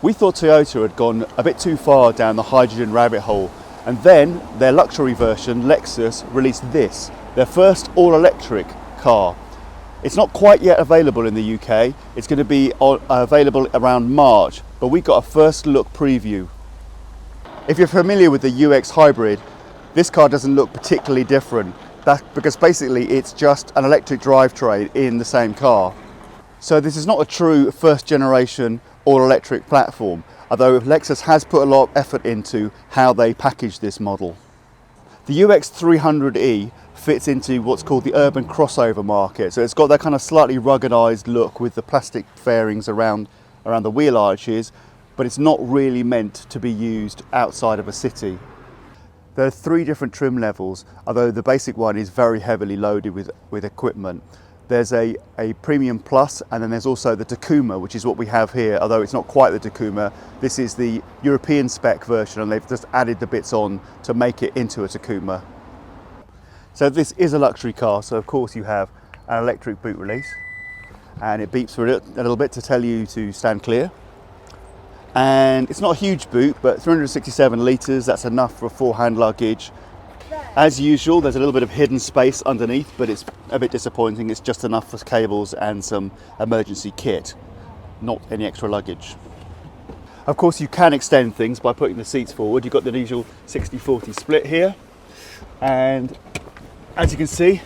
We thought Toyota had gone a bit too far down the hydrogen rabbit hole, and then their luxury version, Lexus, released this, their first all-electric car. It's not quite yet available in the UK. It's going to be available around March, but we got a first look preview. If you're familiar with the UX hybrid, this car doesn't look particularly different. That's because basically it's just an electric drivetrain in the same car. So this is not a true first generation all-electric platform, although Lexus has put a lot of effort into how they package this model. The UX300e fits into what's called the urban crossover market. So it's got that kind of slightly ruggedized look with the plastic fairings around the wheel arches, but it's not really meant to be used outside of a city. There are 3 different trim levels, although the basic one is very heavily loaded with equipment. There's a Premium Plus, and then there's also the Tacoma, which is what we have here, although it's not quite the Tacoma. This is the European spec version, and they've just added the bits on to make it into a Tacoma. So this is a luxury car, so of course you have an electric boot release, and it beeps for a little bit to tell you to stand clear. And it's not a huge boot, but 367 litres, that's enough for 4-hand luggage. As usual, there's a little bit of hidden space underneath, but it's a bit disappointing. It's just enough for cables and some emergency kit, not any extra luggage. Of course, you can extend things by putting the seats forward. You've got the usual 60-40 split here. And as you can see,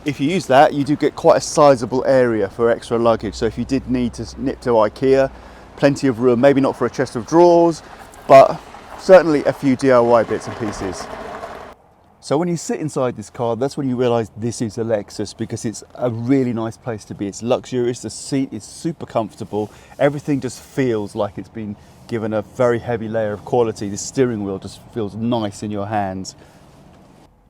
if you use that, you do get quite a sizable area for extra luggage. So if you did need to nip to IKEA, plenty of room, maybe not for a chest of drawers, but certainly a few DIY bits and pieces. So when you sit inside this car, that's when you realise this is a Lexus, because it's a really nice place to be. It's luxurious, the seat is super comfortable, everything just feels like it's been given a very heavy layer of quality. The steering wheel just feels nice in your hands.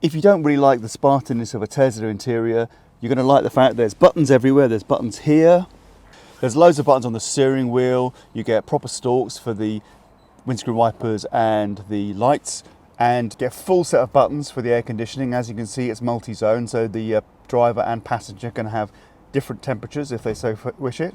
If you don't really like the Spartanness of a Tesla interior, you're going to like the fact there's buttons everywhere. There's buttons here, there's loads of buttons on the steering wheel. You get proper stalks for the windscreen wipers and the lights, and get a full set of buttons for the air conditioning. As you can see, it's multi-zone, so the driver and passenger can have different temperatures if they so wish it.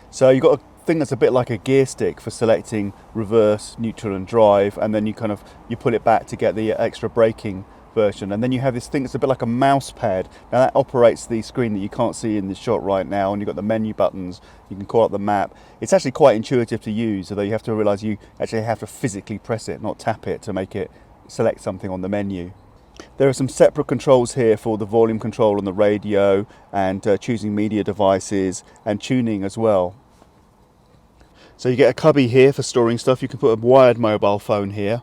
So you've got a thing that's a bit like a gear stick for selecting reverse, neutral and drive, and then you pull it back to get the extra braking version. And then you have this thing that's a bit like a mouse pad. Now that operates the screen that you can't see in the shot right now, and you've got the menu buttons. You can call up the map. It's actually quite intuitive to use, although you have to realise you actually have to physically press it, not tap it, to make it select something on the menu. There are some separate controls here for the volume control on the radio, and choosing media devices and tuning as well. So you get a cubby here for storing stuff. You can put a wired mobile phone here.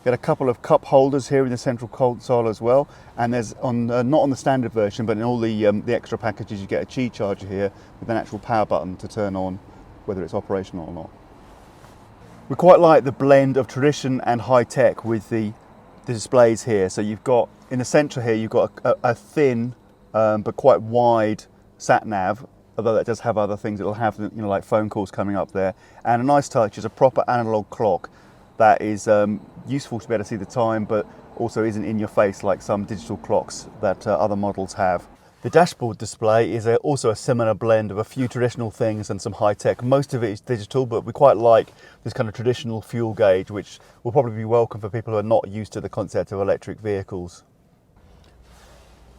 Get a couple of cup holders here in the central console as well, and there's not on the standard version, but in all the extra packages, you get a Qi charger here with an actual power button to turn on whether it's operational or not. We quite like the blend of tradition and high tech with the displays here. So you've got in the centre here, you've got a thin but quite wide sat nav, although that does have other things. It'll have, like phone calls coming up there, and a nice touch is a proper analog clock that is useful to be able to see the time, but also isn't in your face like some digital clocks that other models have. The dashboard display is also a similar blend of a few traditional things and some high tech. Most of it is digital, but we quite like this kind of traditional fuel gauge, which will probably be welcome for people who are not used to the concept of electric vehicles.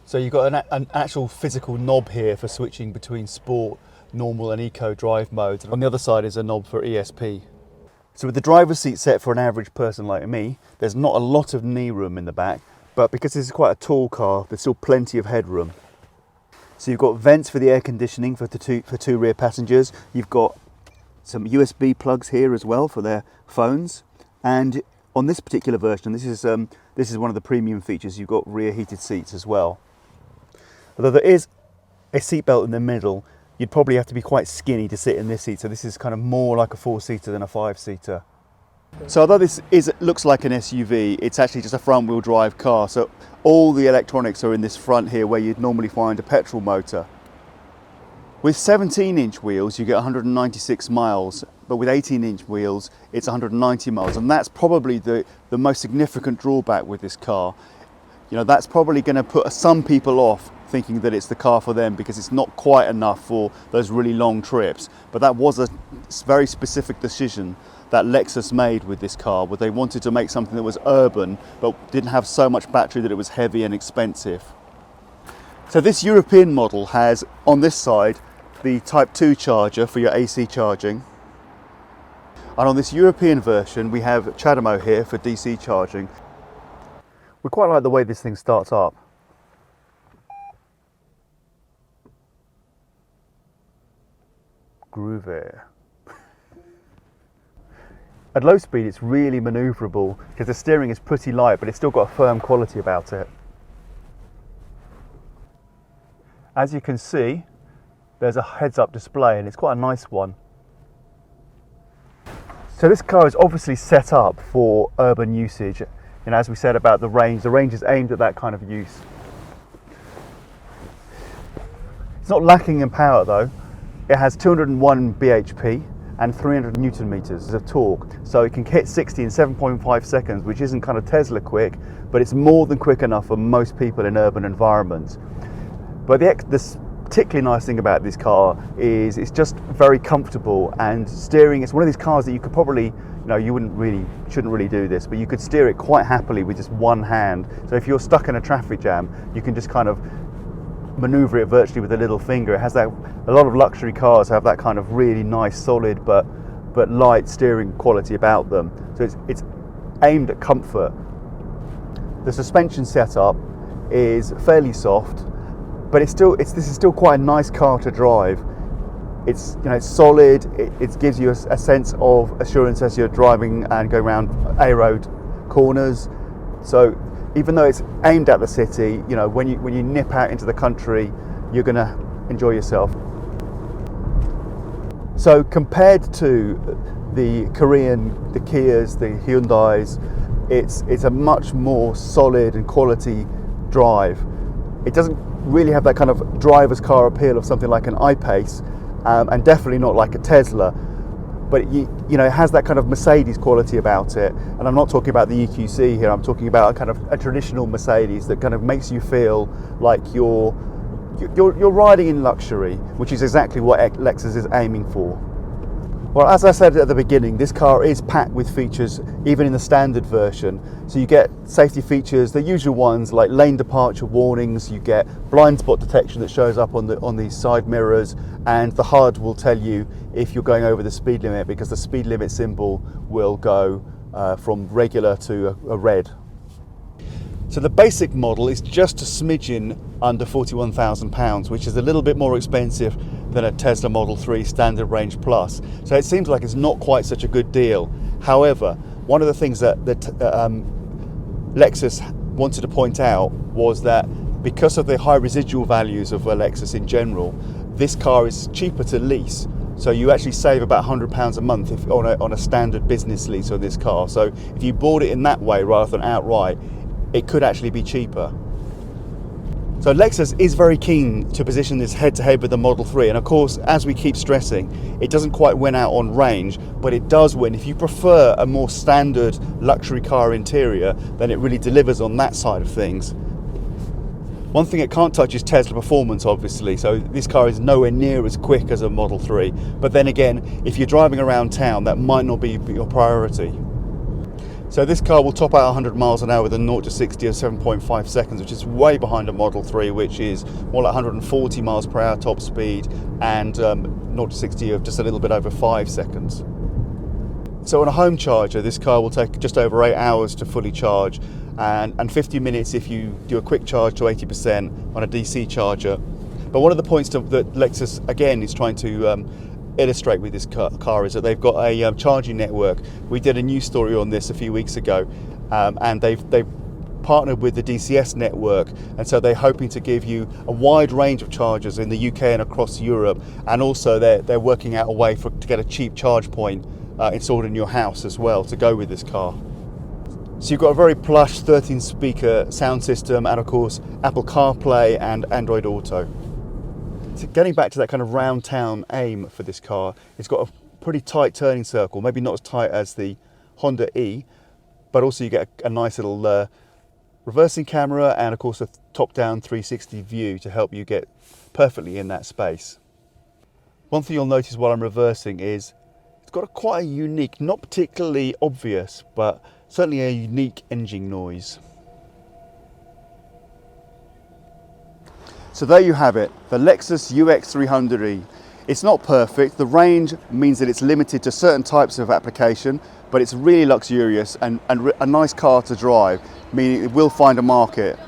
So you've got an actual physical knob here for switching between sport, normal and eco drive modes. On the other side is a knob for ESP. So with the driver's seat set for an average person like me, there's not a lot of knee room in the back, but because this is quite a tall car, there's still plenty of headroom. So you've got vents for the air conditioning for two rear passengers. You've got some USB plugs here as well for their phones. And on this particular version, this is one of the premium features, you've got rear heated seats as well. Although there is a seatbelt in the middle, you'd probably have to be quite skinny to sit in this seat, so this is kind of more like a 4-seater than a 5-seater. So although this looks like an SUV, it's actually just a front-wheel drive car, so all the electronics are in this front here where you'd normally find a petrol motor. With 17-inch wheels you get 196 miles, but with 18-inch wheels it's 190 miles, and that's probably the most significant drawback with this car. That's probably going to put some people off thinking that it's the car for them because it's not quite enough for those really long trips. But that was a very specific decision that Lexus made with this car, where they wanted to make something that was urban but didn't have so much battery that it was heavy and expensive. So this European model has, on this side, the Type 2 charger for your AC charging. And on this European version, we have CHAdeMO here for DC charging. We quite like the way this thing starts up. Groovy. At low speed, it's really manoeuvrable because the steering is pretty light, but it's still got a firm quality about it. As you can see, there's a heads-up display, and it's quite a nice one. So this car is obviously set up for urban usage, and as we said about the range is aimed at that kind of use. It's not lacking in power though. It has 201 bhp and 300 newton meters of torque, so it can hit 60 in 7.5 seconds, which isn't kind of Tesla quick, but it's more than quick enough for most people in urban environments. But the particularly nice thing about this car is it's just very comfortable, and steering, it's one of these cars that you could probably, shouldn't really do this, but you could steer it quite happily with just one hand. So if you're stuck in a traffic jam, you can just kind of maneuver it virtually with a little finger. It has that, a lot of luxury cars have that kind of really nice, solid but light steering quality about them. So it's aimed at comfort. The suspension setup is fairly soft, but this is still quite a nice car to drive. It's solid. It gives you a sense of assurance as you're driving and going around A-road corners. So even though it's aimed at the city, when you nip out into the country, you're going to enjoy yourself. So compared to the Kias, the Hyundais, it's a much more solid and quality drive. It doesn't really have that kind of driver's car appeal of something like an I-Pace, and definitely not like a Tesla, but it has that kind of Mercedes quality about it. And I'm not talking about the EQC here, I'm talking about a traditional Mercedes that kind of makes you feel like you're riding in luxury, which is exactly what Lexus is aiming for. Well, as I said at the beginning, this car is packed with features, even in the standard version. So you get safety features, the usual ones like lane departure warnings, you get blind spot detection that shows up on the side mirrors, and the HUD will tell you if you're going over the speed limit, because the speed limit symbol will go from regular to a red. So the basic model is just a smidgen under £41,000, which is a little bit more expensive than a Tesla Model 3 Standard Range Plus. So it seems like it's not quite such a good deal. However, one of the things that Lexus wanted to point out was that because of the high residual values of a Lexus in general, this car is cheaper to lease. So you actually save about £100 a month on a standard business lease on this car. So if you bought it in that way rather than outright, it could actually be cheaper. So Lexus is very keen to position this head-to-head with the Model 3, and of course, as we keep stressing, it doesn't quite win out on range, but it does win. If you prefer a more standard luxury car interior, then it really delivers on that side of things. One thing it can't touch is Tesla performance, obviously, so this car is nowhere near as quick as a Model 3, but then again, if you're driving around town, that might not be your priority. So this car will top out 100 miles an hour with a 0 to 60 of 7.5 seconds, which is way behind a Model 3, which is more like 140 miles per hour top speed, and 0 to 60 of just a little bit over 5 seconds. So on a home charger, this car will take just over 8 hours to fully charge, and 50 minutes if you do a quick charge to 80% on a DC charger. But one of the points that Lexus, again, is trying to illustrate with this car is that they've got a charging network. We did a news story on this a few weeks ago, and they've partnered with the DCS network, and so they're hoping to give you a wide range of chargers in the UK and across Europe, and also they're working out a way to get a cheap charge point installed in your house as well to go with this car. So you've got a very plush 13 speaker sound system, and of course Apple CarPlay and Android Auto. So getting back to that kind of round town aim for this car, it's got a pretty tight turning circle, maybe not as tight as the Honda E, but also you get a nice little reversing camera, and of course a top-down 360 view to help you get perfectly in that space. One thing you'll notice while I'm reversing is it's got quite a unique, not particularly obvious, but certainly a unique engine noise. So there you have it, the Lexus UX300e. It's not perfect. The range means that it's limited to certain types of application, but it's really luxurious and a nice car to drive, meaning it will find a market.